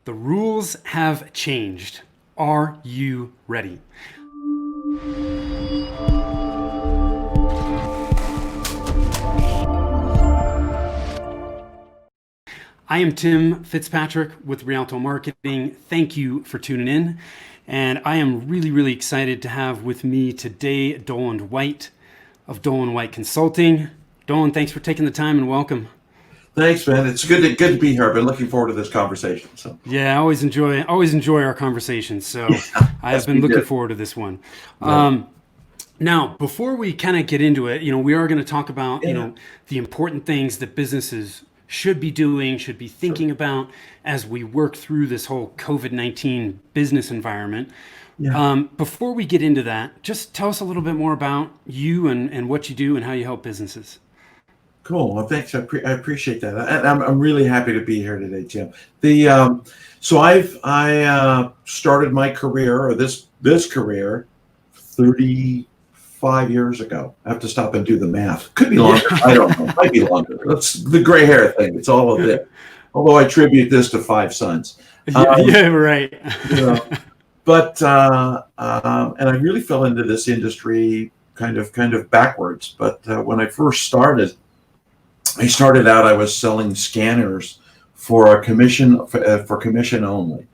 The rules have changed. Are you ready? I am Tim Fitzpatrick with Rialto Marketing. Thank you for tuning in. And I am really excited to have with me today Doland White of Doland White Consulting. Doland, thanks for taking the time and welcome. Thanks, man. It's good to be here. I've been looking forward to this conversation. So yeah, I always enjoy our conversations. So I have been looking forward to this one. Yeah. Now, before we kind of get into it, we are going to talk about the important things that businesses should be doing, should be thinking about as we work through this whole COVID-19 business environment. Yeah. Before we get into that, just tell us a little bit more about you and what you do and how you help businesses. Cool. Well, thanks. I appreciate that. And I'm really happy to be here today, Jim. So I started my career, or this career, 35 years ago. I have to stop and do the math. Could be longer. I don't know. Might be longer. That's the gray hair thing. It's all of it. Although I attribute this to 5 sons. Yeah, right. But and I really fell into this industry kind of backwards. But when I first started, I was selling scanners for a commission for commission only.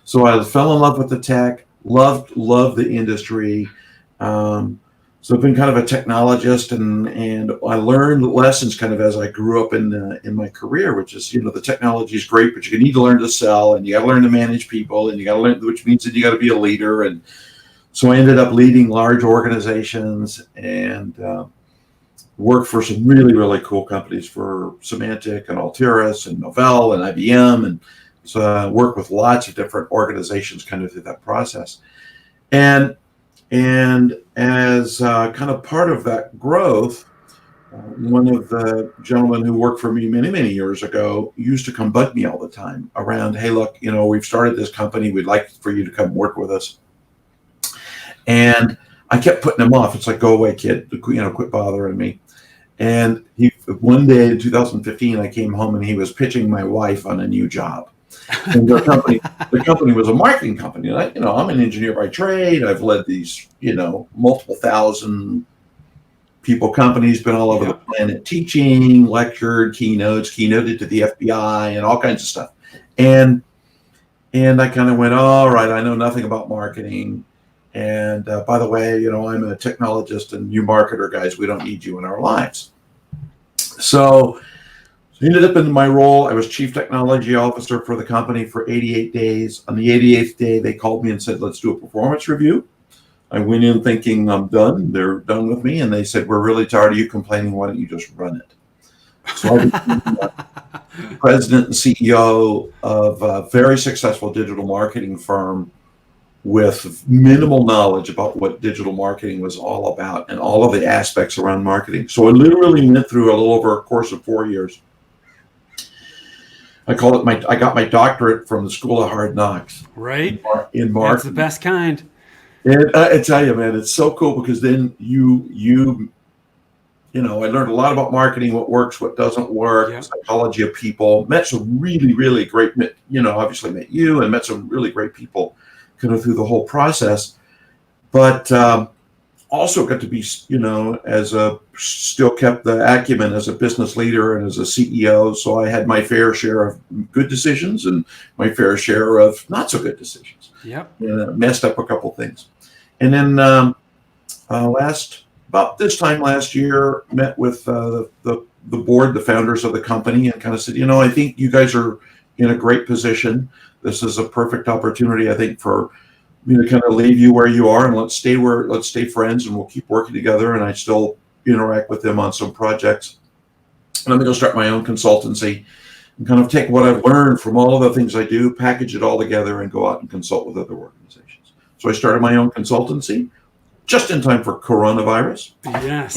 So I fell in love with the tech, loved the industry. So I've been kind of a technologist, and I learned lessons kind of as I grew up in my career, which is, the technology is great, but you need to learn to sell, and you got to learn to manage people, and you got to learn, which means that you got to be a leader. And so I ended up leading large organizations and worked for some really cool companies, for Symantec and Altiris and Novell and IBM. And so I worked with lots of different organizations kind of through that process. And as kind of part of that growth, one of the gentlemen who worked for me many years ago used to come bug me all the time around, hey, look, we've started this company. We'd like for you to come work with us. And I kept putting him off. It's like, go away, kid, quit bothering me. And one day in 2015, I came home and he was pitching my wife on a new job. And the company was a marketing company. And I'm an engineer by trade. I've led these, multiple thousand people companies, been all over the planet teaching, lectured, keynoted to the FBI and all kinds of stuff. And I kind of went, all right, I know nothing about marketing. And by the way, I'm a technologist, and you marketer guys, we don't need you in our lives. So I ended up in my role. I was chief technology officer for the company for 88 days. On the 88th day, they called me and said, let's do a performance review. I went in thinking I'm done. They're done with me. And they said, we're really tired of you complaining. Why don't you just run it? So I became president and CEO of a very successful digital marketing firm with minimal knowledge about what digital marketing was all about and all of the aspects around marketing. So I literally went through a little over a course of 4 years. I call it I got my doctorate from the School of Hard Knocks. Right. In marketing. That's the best kind. And I tell you, man, it's so cool because then I learned a lot about marketing, what works, what doesn't work, psychology of people, met some really great, obviously met you and met some really great people kind of through the whole process, but also got to be, still kept the acumen as a business leader and as a CEO. So I had my fair share of good decisions and my fair share of not so good decisions. Yep. Messed up a couple things. And then about this time last year, met with the board, the founders of the company, and kind of said, I think you guys are in a great position. This is a perfect opportunity, I think, for me to kind of leave you where you are, and let's stay friends, and we'll keep working together. And I still interact with them on some projects. And I'm going to start my own consultancy and kind of take what I've learned from all of the things I do, package it all together, and go out and consult with other organizations. So I started my own consultancy just in time for coronavirus. Yes.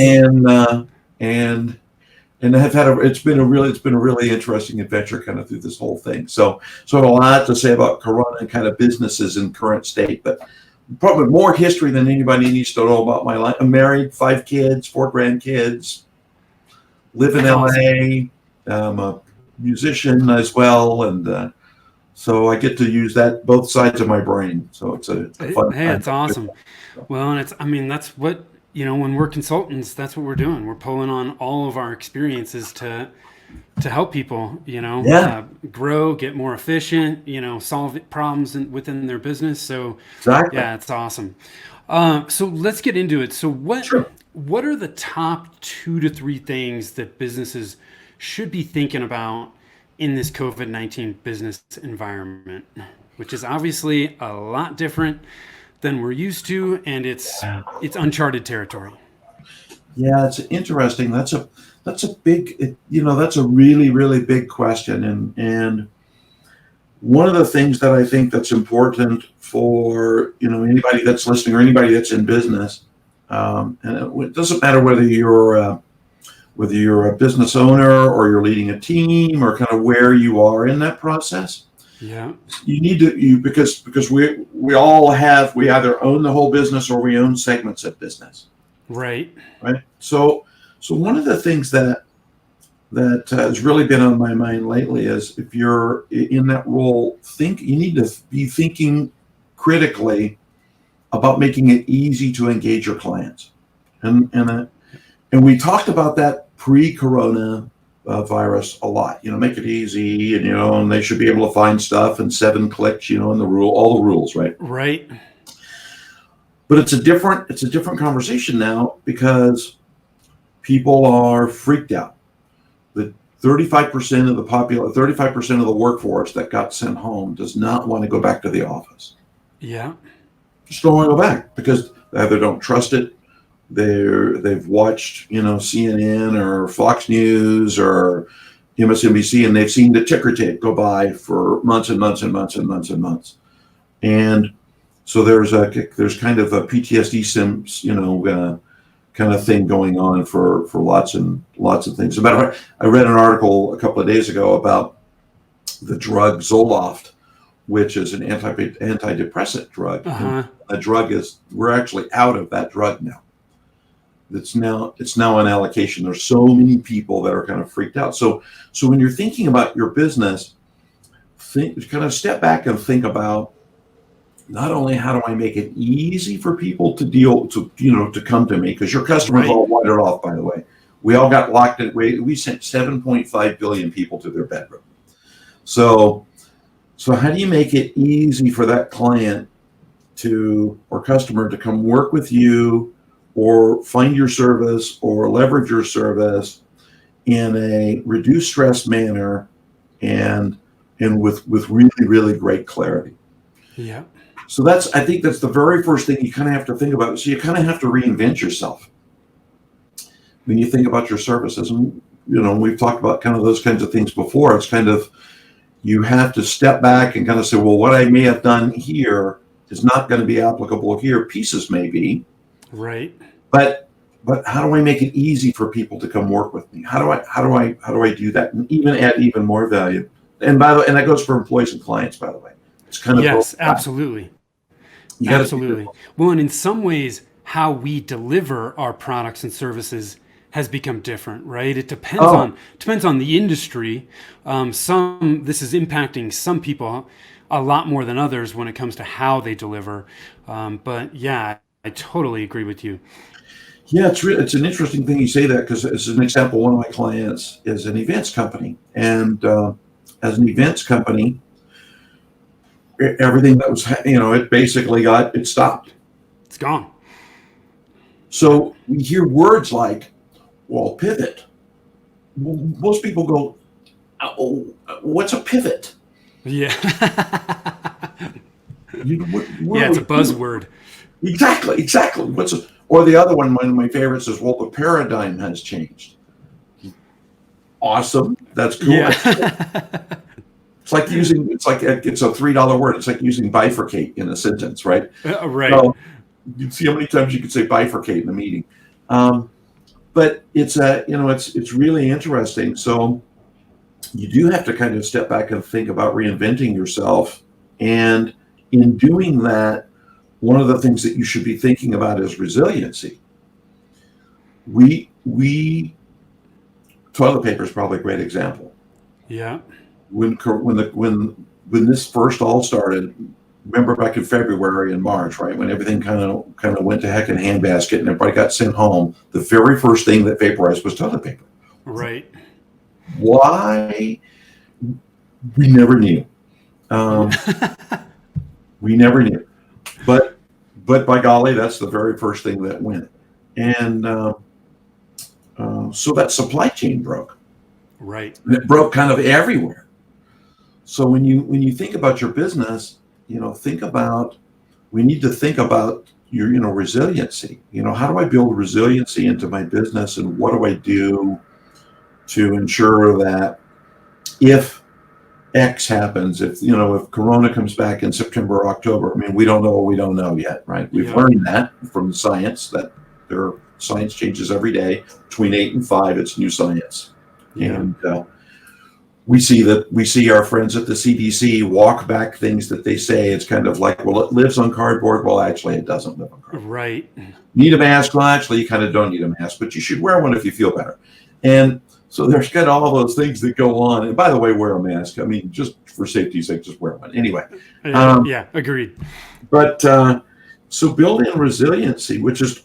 And I've had it's been a really interesting adventure kind of through this whole thing. So I have a lot to say about Corona and kind of businesses in current state, but probably more history than anybody needs to know about my life. I'm married, 5 kids, 4 grandkids, live in LA. I'm a musician as well, and So I get to use that both sides of my brain. So it's a fun Hey, time. it's awesome. Well, and I mean, that's what, when we're consultants, that's what we're doing. We're pulling on all of our experiences to help people, Yeah, grow, get more efficient, solve problems within their business. So, exactly. yeah, it's awesome. So let's get into it. So, Sure. what are the top 2 to 3 things that businesses should be thinking about in this COVID-19 business environment, which is obviously a lot different than we're used to, and it's uncharted territory. Yeah, it's interesting. That's a big, that's a really, really big question. And one of the things that I think that's important for, anybody that's listening or anybody that's in business, and it doesn't matter whether you're a business owner or you're leading a team or kind of where you are in that process. Yeah. You need to because we either own the whole business or we own segments of business, Right. right? So one of the things that has really been on my mind lately is if you're in that role, you need to be thinking critically about making it easy to engage your clients, and we talked about that pre-corona virus a lot. Make it easy, and they should be able to find stuff in 7 clicks, and all the rules, right? Right. But it's a different conversation now because people are freaked out. The 35% of the workforce that got sent home does not want to go back to the office. Yeah. Just don't want to go back because they either don't trust it. They've watched, CNN or Fox News or MSNBC, and they've seen the ticker tape go by for months and months and months and months and months. And so there's kind of a PTSD kind of thing going on for lots and lots of things. As a matter of fact, I read an article a couple of days ago about the drug Zoloft, which is an antidepressant drug. Uh-huh. And we're actually out of that drug now. It's now on allocation. There's so many people that are kind of freaked out. So when you're thinking about your business, kind of step back and think about not only how do I make it easy for people to come to me, because your customers Right. all wandered off, by the way. We all got locked in. We sent 7.5 billion people to their bedroom. So how do you make it easy for that client or customer to come work with you or find your service or leverage your service in a reduced stress manner and with really, really great clarity? Yeah. So I think that's the very first thing you kind of have to think about. So you kind of have to reinvent yourself when you think about your services. And, we've talked about kind of those kinds of things before. It's kind of, you have to step back and kind of say, well, what I may have done here is not going to be applicable here. Pieces may be. Right. But how do I make it easy for people to come work with me? How do I do that and even add even more value? And that goes for employees and clients, by the way. It's kind of Yes, both. absolutely. You got to Absolutely. Well, and in some ways, how we deliver our products and services has become different, right? It depends on the industry. This is impacting some people a lot more than others when it comes to how they deliver. But yeah, I totally agree with you. Yeah, it's an interesting thing you say that because as an example, one of my clients is an events company, and as an events company, everything that was it basically it stopped. It's gone. So we hear words like, well, pivot. Most people go, oh, what's a pivot? Yeah. What Yeah, are it's we a buzzword. Exactly. Or the other one of my favorites is, well, the paradigm has changed. Awesome. That's cool. Yeah. It's a $3 word. It's like using bifurcate in a sentence, right? Right. So you see how many times you could say bifurcate in a meeting. But it's really interesting. So you do have to kind of step back and think about reinventing yourself. And in doing that, one of the things that you should be thinking about is resiliency. Toilet paper is probably a great example. Yeah. When when this first all started, remember back in February and March, right, when everything kind of went to heck in a handbasket and everybody got sent home, the very first thing that vaporized was toilet paper. Right. Why? We never knew. We never knew. But by golly, that's the very first thing that went. And so that supply chain broke. Right. And it broke kind of everywhere. So when you think about your business, we need to think about your, resiliency. How do I build resiliency into my business, and what do I do to ensure that if X happens, if Corona comes back in September or October, I mean, we don't know what we don't know yet, right? We've learned that from science, that science changes every day. Between 8 and 5, it's new science. Yeah. And we see our friends at the CDC walk back things that they say. It's kind of like, well, it lives on cardboard. Well, actually, it doesn't live on cardboard. Right. Need a mask? Well, actually, you kind of don't need a mask, but you should wear one if you feel better. And so there's got all those things that go on. And by the way, wear a mask. I mean, just for safety's sake, just wear one. Anyway. Yeah, agreed. But so building resiliency, which is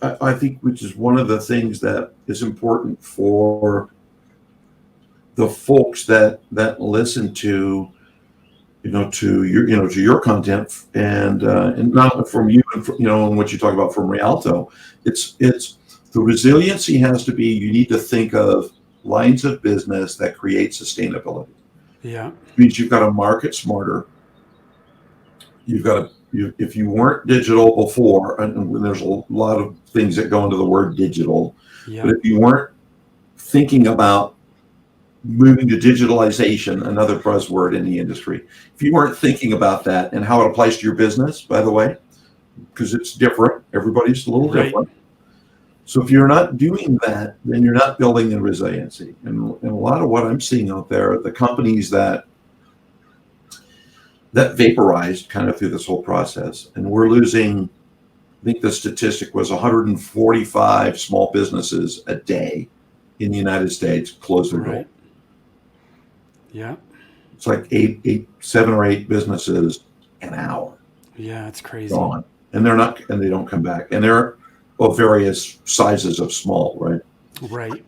one of the things that is important for the folks that listen to your content, and not from you, and what you talk about from Rialto. It's the resiliency has to be, you need to think of lines of business that create sustainability. Yeah. It means you've got to market smarter. If you weren't digital before, and there's a lot of things that go into the word digital, but if you weren't thinking about moving to digitalization, another buzzword in the industry, if you weren't thinking about that and how it applies to your business, by the way, because it's different, everybody's a little different. So if you're not doing that, then you're not building in resiliency. And a lot of what I'm seeing out there, the companies that vaporized kind of through this whole process, and we're losing, I think the statistic was 145 small businesses a day in the United States close their door. Yeah. It's like 7 or 8 businesses an hour. Yeah, it's crazy. Gone. And they don't come back. And they're of various sizes of small, right? Right.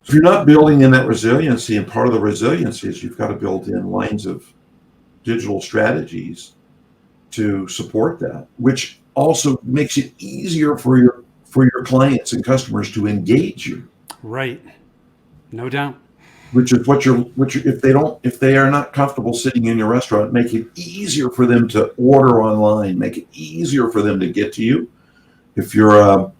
So if you're not building in that resiliency, and part of the resiliency is you've got to build in lines of digital strategies to support that, which also makes it easier for your clients and customers to engage you. Right. No doubt. Which is what if they are not comfortable sitting in your restaurant, make it easier for them to order online, make it easier for them to get to you. If you're a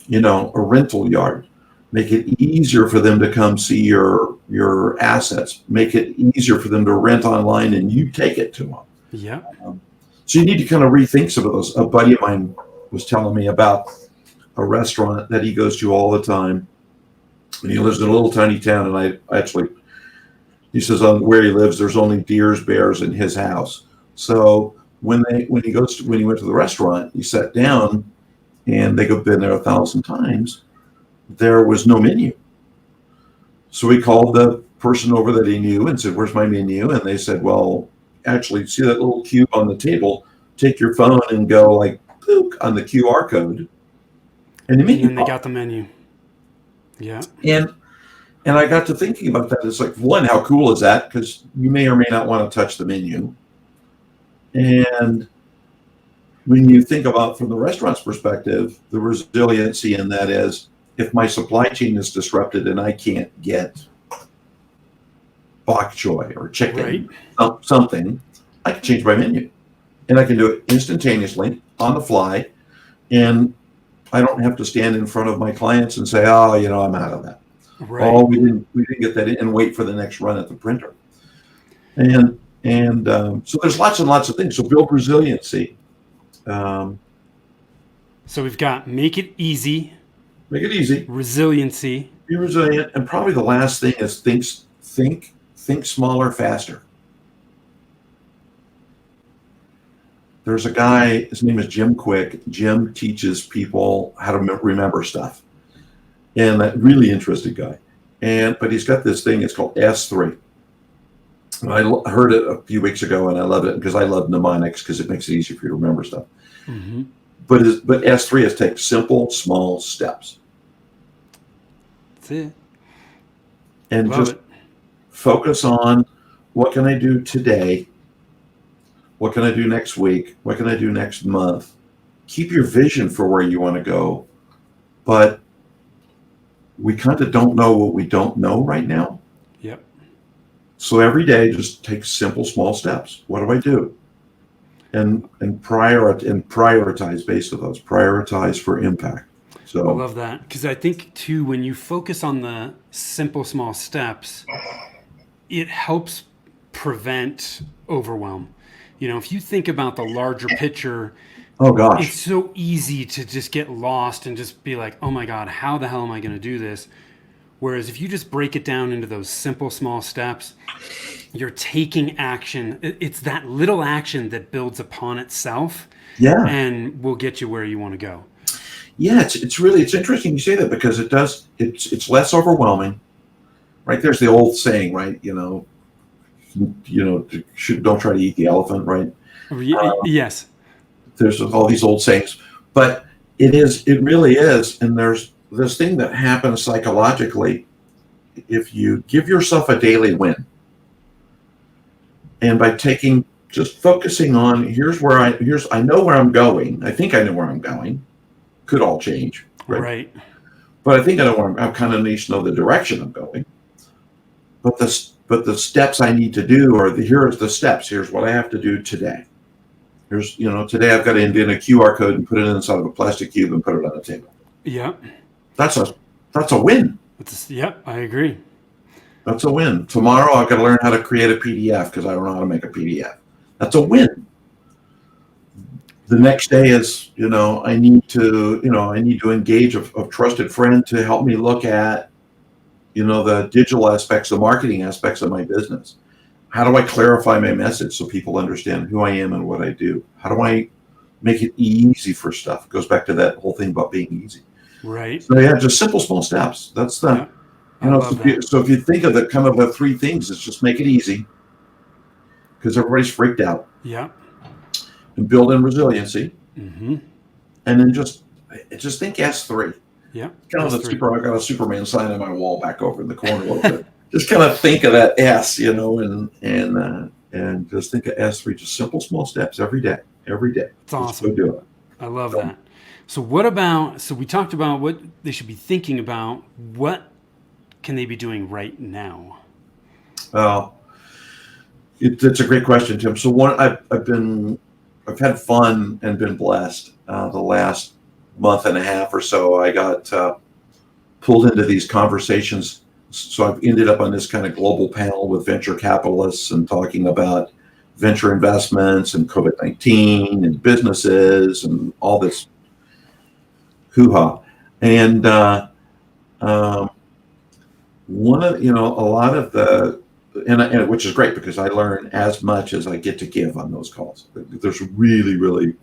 rental yard, make it easier for them to come see your assets, make it easier for them to rent online and you take it to them. Yeah. So you need to kind of rethink some of those. A buddy of mine was telling me about a restaurant that he goes to all the time. And he lives in a little tiny town, and he says on where he lives, there's only deers, bears in his house. So when he went to the restaurant, he sat down, and they've been there 1,000 times. There was no menu. So he called the person over that he knew and said, "Where's my menu?" And they said, "Well, actually, see that little cube on the table? Take your phone and go like pook on the QR code, and the menu." And they got the menu. Yeah. And I got to thinking about that. It's like, one, how cool is that? Because you may or may not want to touch the menu. And when you think about from the restaurant's perspective, the resiliency in that is, if my supply chain is disrupted and I can't get bok choy or chicken, something, I can change my menu. And I can do it instantaneously on the fly. And I don't have to stand in front of my clients and say, "Oh, I'm out of that." Right. "Oh, we didn't get that in," and wait for the next run at the printer. And so there's lots and lots of things. So build resiliency. So we've got make it easy. Make it easy. Resiliency. Be resilient, and probably the last thing is think smaller, faster. There's a guy, his name is Jim Quick. Jim teaches people how to remember stuff. And that really interesting guy. But he's got this thing, it's called S3. heard it a few weeks ago, and I love it because I love mnemonics because it makes it easy for you to remember stuff. Mm-hmm. But S3 is take simple, small steps That's it. and Love just it. focus on what can I do today? What can I do next week? What can I do next month? Keep your vision for where you want to go, but we kind of don't know what we don't know right now. Yep. So every day, just take simple, small steps. What do I do? And prioritize based on those. Prioritize for impact. I So love that because I think too when you focus on the simple small steps, it helps prevent overwhelm. If you think about the larger picture, oh it's gosh, so easy to just get lost and just be like, "Oh my god, how the hell am I going to do this?" Whereas if you just break it down into those simple small steps, you're taking action. It's that little action that builds upon itself yeah, and will get you where you want to go. yeah. It's interesting you say that because it's less overwhelming, right? There's the old saying, right? Don't try to eat the elephant, right? Yes. There's all these old sayings, but it really is, and there's this thing that happens psychologically if you give yourself a daily win, and by just focusing on I know where I'm going. I think I know where I'm going. Could all change, right? Right. But I think I know where I kind of need to know the direction I'm going. But the steps I need to do here's the steps. Here's what I have to do today. Today I've got to indent a QR code and put it inside of a plastic cube and put it on a table. Yep. That's a win. Yep. I agree. That's a win. Tomorrow I've got to learn how to create a PDF because I don't know how to make a PDF. That's a win. The next day is, I need to engage a trusted friend to help me look at, the digital aspects, the marketing aspects of my business. How do I clarify my message so people understand who I am and what I do? How do I make it easy for stuff? It goes back to that whole thing about being easy. Right. So yeah, just simple, small steps. That's the, Yep. I love that. so if you think of the three things, it's just make it easy because everybody's freaked out Yep. and build in resiliency. Mm-hmm. And then just think S3. Yep. Kind of S3. I got a Superman sign on my wall back over in the corner a little bit. Just kind of think of that S, and just think of S3, just simple, small steps every day. It's Just awesome. go do it. I love that. So we talked about what they should be thinking about. What can they be doing right now? Well, it's a great question, Tim. So I've had fun and been blessed. The last month and a half or so, I got pulled into these conversations. So I've ended up on this kind of global panel with venture capitalists and talking about venture investments and COVID-19 and businesses and all this hoo-ha. And one of a lot of and which is great because I learn as much as I get to give on those calls. There's really, really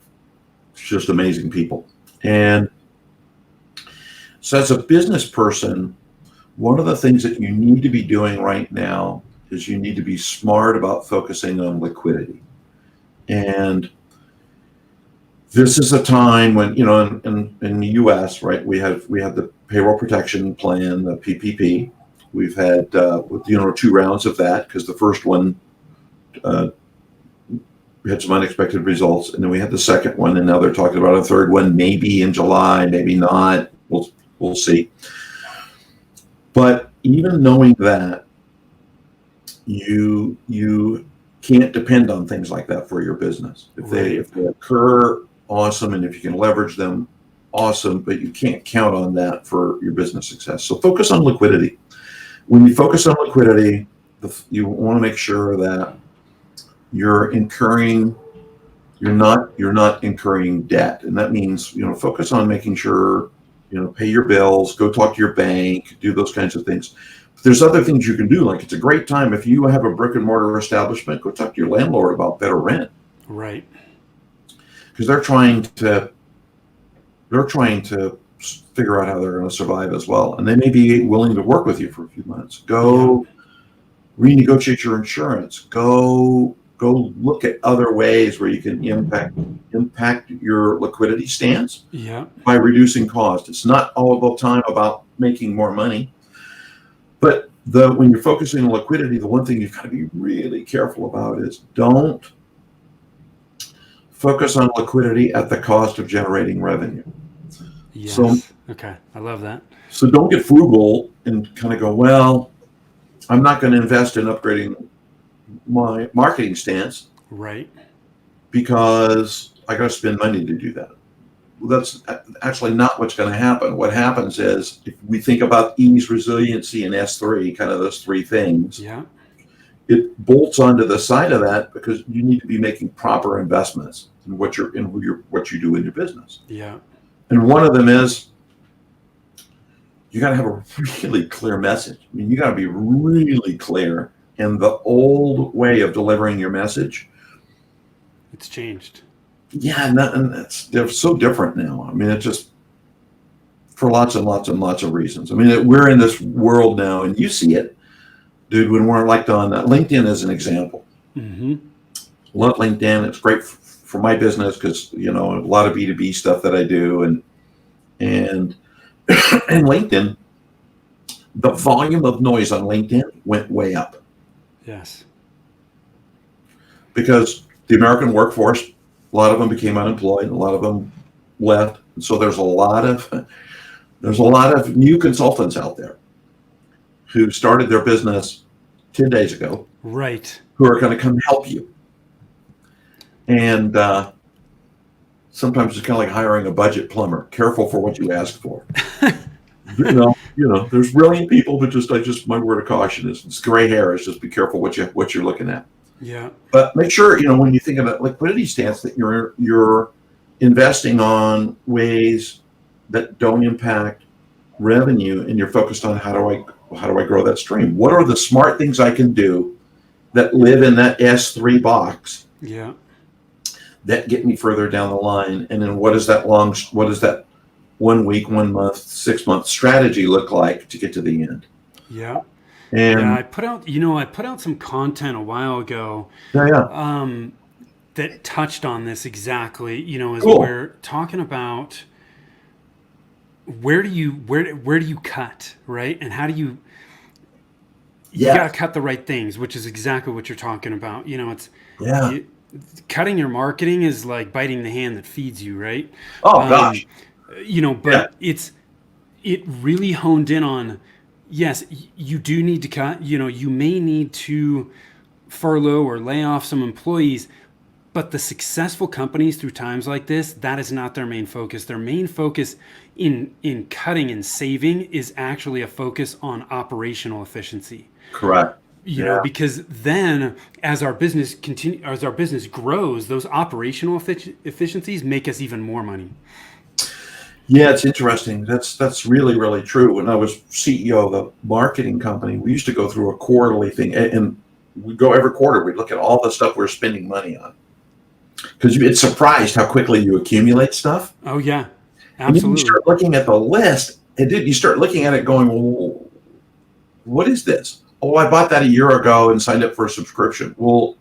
just amazing people. And so as a business person, one of the things that you need to be doing right now is you need to be smart about focusing on liquidity. And this is a time when, in the US, right, we have the payroll protection plan, the PPP. We've had, 2 rounds of that because the first one we had some unexpected results, and then we had the second one, and now they're talking about a third one, maybe in July, maybe not. We'll see. But even knowing that, you can't depend on things like that for your business. If they occur, awesome, and if you can leverage them, awesome. But you can't count on that for your business success. So focus on liquidity. When you focus on liquidity, you want to make sure that you're not incurring debt, and that means focus on making sure pay your bills, go talk to your bank, do those kinds of things. But there's other things you can do, like it's a great time if you have a brick and mortar establishment, go talk to your landlord about better rent, Right. because they're trying to figure out how they're going to survive as well, and they may be willing to work with you for a few months. Go renegotiate your insurance. Go look at other ways where you can impact your liquidity stance Yeah. by reducing cost. It's not all the time about making more money, but when you're focusing on liquidity, the one thing you've got to be really careful about is don't focus on liquidity at the cost of generating revenue. So Yes. Okay. I love that. so don't get frugal and kind of go, well, I'm not going to invest in upgrading my marketing stance Right. because I got to spend money to do that. Well, that's actually not what's going to happen. What happens is if we think about ease, resiliency, and S3, kind of those three things, Yeah. it bolts onto the side of that because you need to be making proper investments in what you do in your business. Yeah. And one of them is you got to have a really clear message. I mean, you got to be really clear. And the old way of delivering your message, It's changed. yeah, and they're so different now. I mean, it's just for lots and lots and lots of reasons. I mean, we're in this world now, and you see it, dude. When we're like on LinkedIn as an example, Mm-hmm. love LinkedIn. It's great for my business because a lot of B2B stuff that I do, and and LinkedIn, the volume of noise on LinkedIn went way up Yes. because the American workforce, a lot of them became unemployed, a lot of them left, and so there's a lot of new consultants out there who started their business 10 days ago Right. who are going to come help you. And sometimes it's kind of like hiring a budget plumber. Careful for what you ask for. There's brilliant people, but just my word of caution is it's gray hair. Is just be careful what you're looking at. Yeah. But make sure when you think of that liquidity stance that you're investing on ways that don't impact revenue, and you're focused on how do I grow that stream? What are the smart things I can do that live in that S3 box? Yeah. That get me further down the line, and then what does that 1 week, 1 month, 6 month strategy look like to get to the end? Yeah. And Yeah. I put out some content a while ago yeah, that touched on this exactly, as cool. we're talking about where do you cut, right? And how do you got to cut the right things, which is exactly what you're talking about. Yeah. Cutting your marketing is like biting the hand that feeds you, right? Oh gosh. But it really honed in on, yes, you do need to cut, you may need to furlough or lay off some employees, but the successful companies through times like this, that is not their main focus. Their main focus in cutting and saving is actually a focus on operational efficiency. Correct. Because then as our business grows, those operational efficiencies make us even more money. Yeah, it's interesting. That's really, really true. When I was CEO of the marketing company, we used to go through a quarterly thing, and we'd go every quarter. We'd look at all the stuff we're spending money on because you'd be surprised how quickly you accumulate stuff. Oh yeah, And then you absolutely. start looking at the list, and you start looking at it going, well, what is this? Oh, I bought that a year ago and signed up for a subscription. Well,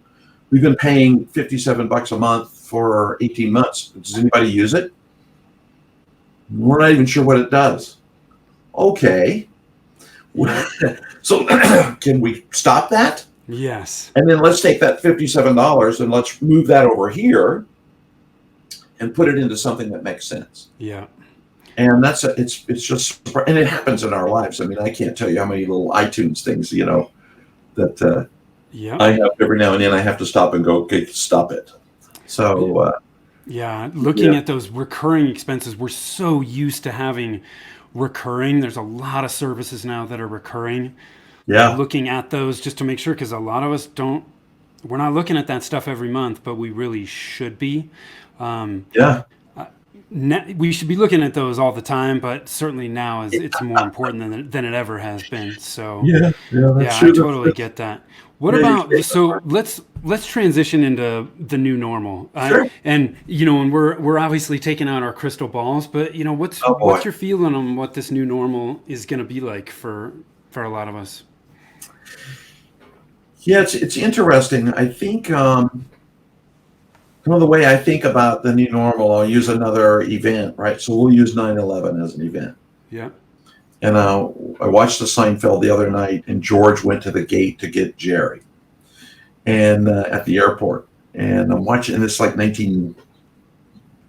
we've been paying $57 a month for 18 months. Does anybody use it? We're not even sure what it does. Okay. So can we stop that? Yes. And then let's take that $57 and let's move that over here and put it into something that makes sense. Yeah. And it's just, and it happens in our lives. I mean, I can't tell you how many little iTunes things, that I have every now and then. I have to stop and go, okay, stop it. So, looking at those recurring expenses, we're so used to having recurring. There's a lot of services now that are recurring. yeah, Looking at those just to make sure, because a lot of us we're not looking at that stuff every month, but we really should be. yeah. We should be looking at those all the time, but certainly now it's more important than it ever has been. So Yeah, that's yeah, I true. totally get that. What Yeah, about, so let's transition into the new normal. Sure. And we're obviously taking out our crystal balls, but Oh boy. what's your feeling on what this new normal is going to be like for a lot of us? Yeah, it's interesting. I think the way I think about the new normal, I'll use another event, right? So we'll use 9/11 as an event. Yeah. And I watched the Seinfeld the other night, and George went to the gate to get Jerry, and at the airport. And I'm watching, and it's like 19,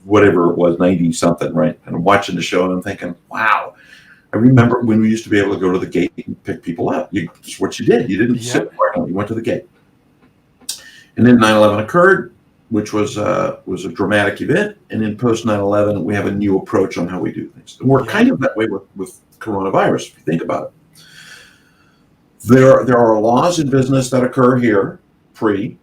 whatever it was, 90 something, right? And I'm watching the show, and I'm thinking, wow. I remember when we used to be able to go to the gate and pick people up. It's what you did. You didn't sit there. You went to the gate. And then 9/11 occurred, which was a dramatic event. And in post 9/11, we have a new approach on how we do things. And we're kind of that way with coronavirus, if you think about it. There are laws in business that occur here pre,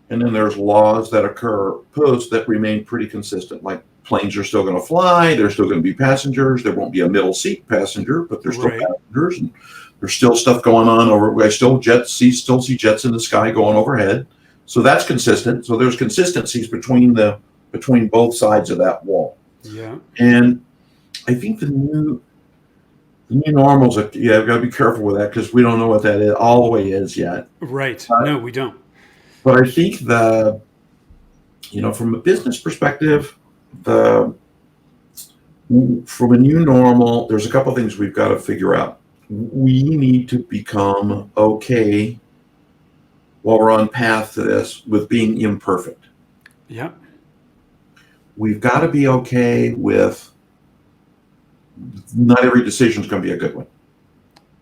and then there's laws that occur post that remain pretty consistent. Like planes are still going to fly, there's still going to be passengers, there won't be a middle seat passenger, but there's still passengers, and there's still stuff going on over. I still see jets in the sky going overhead. So that's consistent. So there's consistencies between both sides of that wall. Yeah. And I think the new normals, I've got to be careful with that because we don't know what that is all the way is yet. Right. No, we don't. But I think from a business perspective, from a new normal, there's a couple of things we've got to figure out. We need to become okay while we're on path to this with being imperfect. Yeah. We've got to be okay with not every decision is going to be a good one.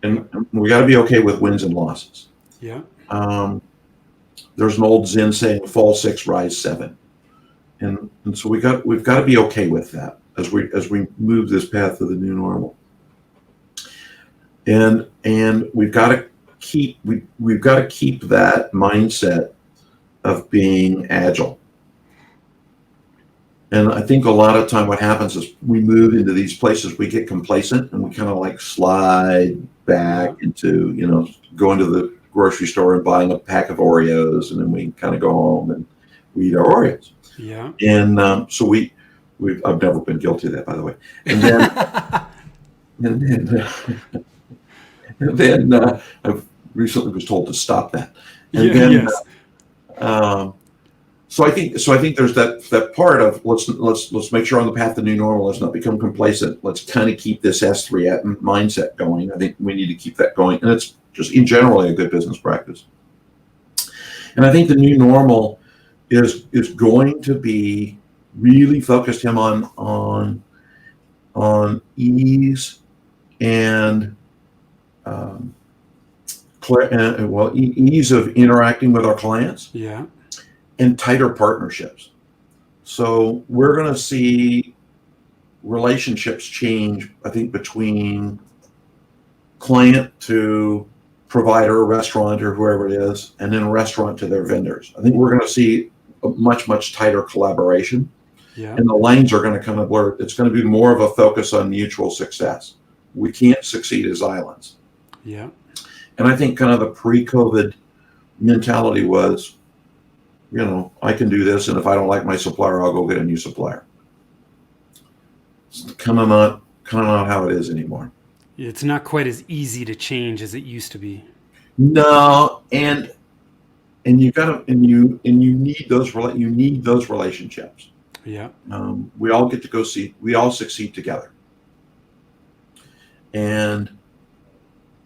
And we got to be okay with wins and losses. Yeah. There's an old Zen saying, fall 6, rise 7. And so we've got to be okay with that as we move this path to the new normal. And we've got to keep that mindset of being agile. And I think a lot of time what happens is we move into these places, we get complacent, and we kind of like slide back into, going to the grocery store and buying a pack of Oreos, and then we kind of go home and we eat our Oreos. Yeah. And so I've never been guilty of that, by the way. And then I recently was told to stop that. And then So I think there's that part of let's make sure on the path to new normal, let's not become complacent. Let's kind of keep this S3 mindset going. I think we need to keep that going, and it's just in generally a good business practice. And I think the new normal is going to be really focused him on ease and ease of interacting with our clients. Yeah. And tighter partnerships. So we're going to see relationships change, I think, between client to provider, restaurant, or whoever it is, and then restaurant to their vendors. I think we're going to see a much, much tighter collaboration. Yeah. And the lanes are going to kind of blur. It's going to be more of a focus on mutual success. We can't succeed as islands. Yeah. And I think kind of the pre-COVID mentality was, I can do this, and if I don't like my supplier, I'll go get a new supplier. It's kind of not how it is anymore. It's not quite as easy to change as it used to be. No, and you got to, you need those relationships. Yeah. We all get to go see. We all succeed together, and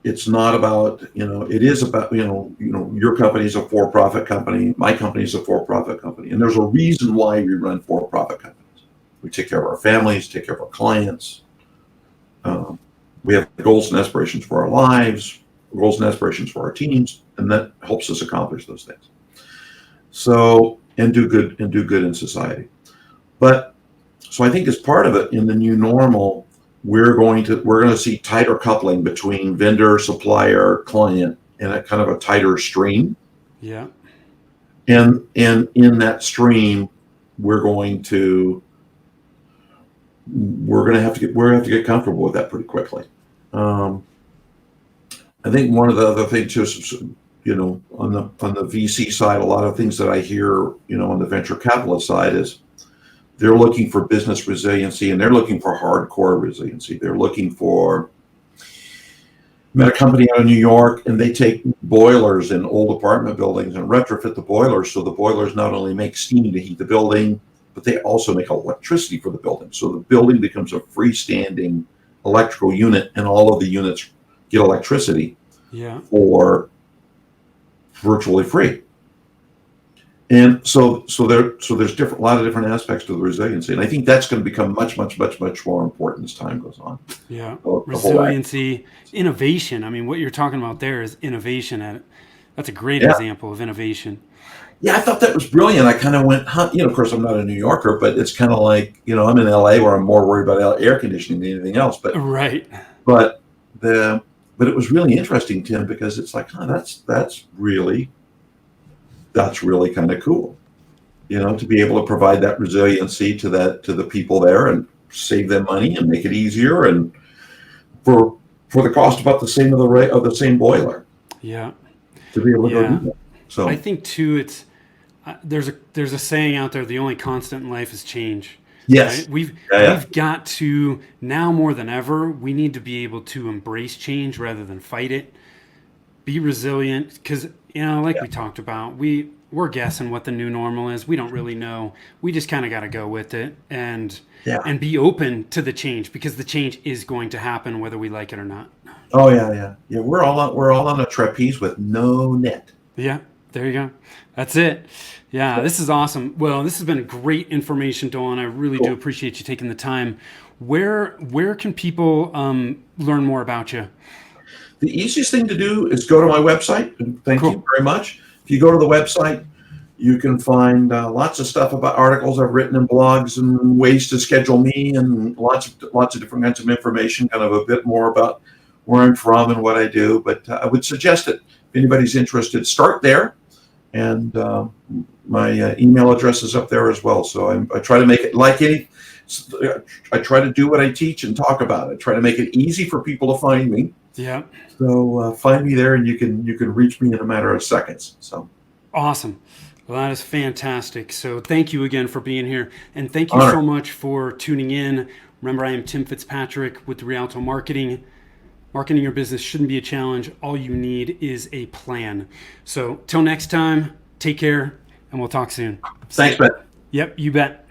it's not about, it is about, your company is a for-profit company. My company is a for-profit company. And there's a reason why we run for-profit companies. We take care of our families, take care of our clients. We have goals and aspirations for our lives, goals and aspirations for our teams, and that helps us accomplish those things. So, and do good in society. So I think as part of it in the new normal, we're going to see tighter coupling between vendor, supplier, client, and a kind of a tighter stream. Yeah. And in that stream, we're going to have to get comfortable with that pretty quickly. I think one of the other things, just on the VC side, a lot of things that I hear, on the venture capitalist side is, they're looking for business resiliency, and they're looking for hardcore resiliency. They're looking for met a company out of New York, and they take boilers in old apartment buildings and retrofit the boilers. So the boilers not only make steam to heat the building, but they also make electricity for the building. So the building becomes a freestanding electrical unit, and all of the units get electricity Yeah. for virtually free. And so there's a lot of different aspects to the resiliency, and I think that's going to become much more important as time goes on. Yeah. The Resiliency, innovation. I mean, what you're talking about there is innovation. That's a great yeah, example of innovation. yeah, I thought that was brilliant. I kind of went, huh, of course, I'm not a New Yorker, but it's kind of like, I'm in LA where I'm more worried about air conditioning than anything else. Right. But but it was really interesting, Tim, because it's like, that's really kind of cool, to be able to provide that resiliency to the people there and save them money and make it easier, and for the cost about the same of the same boiler. Yeah. To be able to go Yeah. do that. So I think too, there's a saying out there: the only constant in life is change. yes, Right? We've yeah, got to, now more than ever, we need to be able to embrace change rather than fight it. Be resilient, because like yeah, we talked about, we're guessing what the new normal is. We don't really know. We just kind of got to go with it and yeah. be open to the change, because the change is going to happen whether we like it or not. Oh yeah. We're all on a trapeze with no net. Yeah, there you go. That's it. Yeah, this is awesome. Well, this has been great information, Dolan. I really do Cool. appreciate you taking the time. Where can people learn more about you? The easiest thing to do is go to my website, and thank you Cool. very much. If you go to the website, you can find lots of stuff about articles I've written and blogs and ways to schedule me, and lots of different kinds of information, kind of a bit more about where I'm from and what I do. But I would suggest that if anybody's interested, start there. And my email address is up there as well. So I try to make it like I try to do what I teach and talk about. I try to make it easy for people to find me. Yeah. So find me there, and you can reach me in a matter of seconds. So Awesome. Well, that is fantastic. So thank you again for being here. And thank you honor. so much for tuning in. Remember, I am Tim Fitzpatrick with Rialto Marketing. Marketing your business shouldn't be a challenge. All you need is a plan. So till next time, take care, and we'll talk soon. Thanks, Ben. Yep, you bet.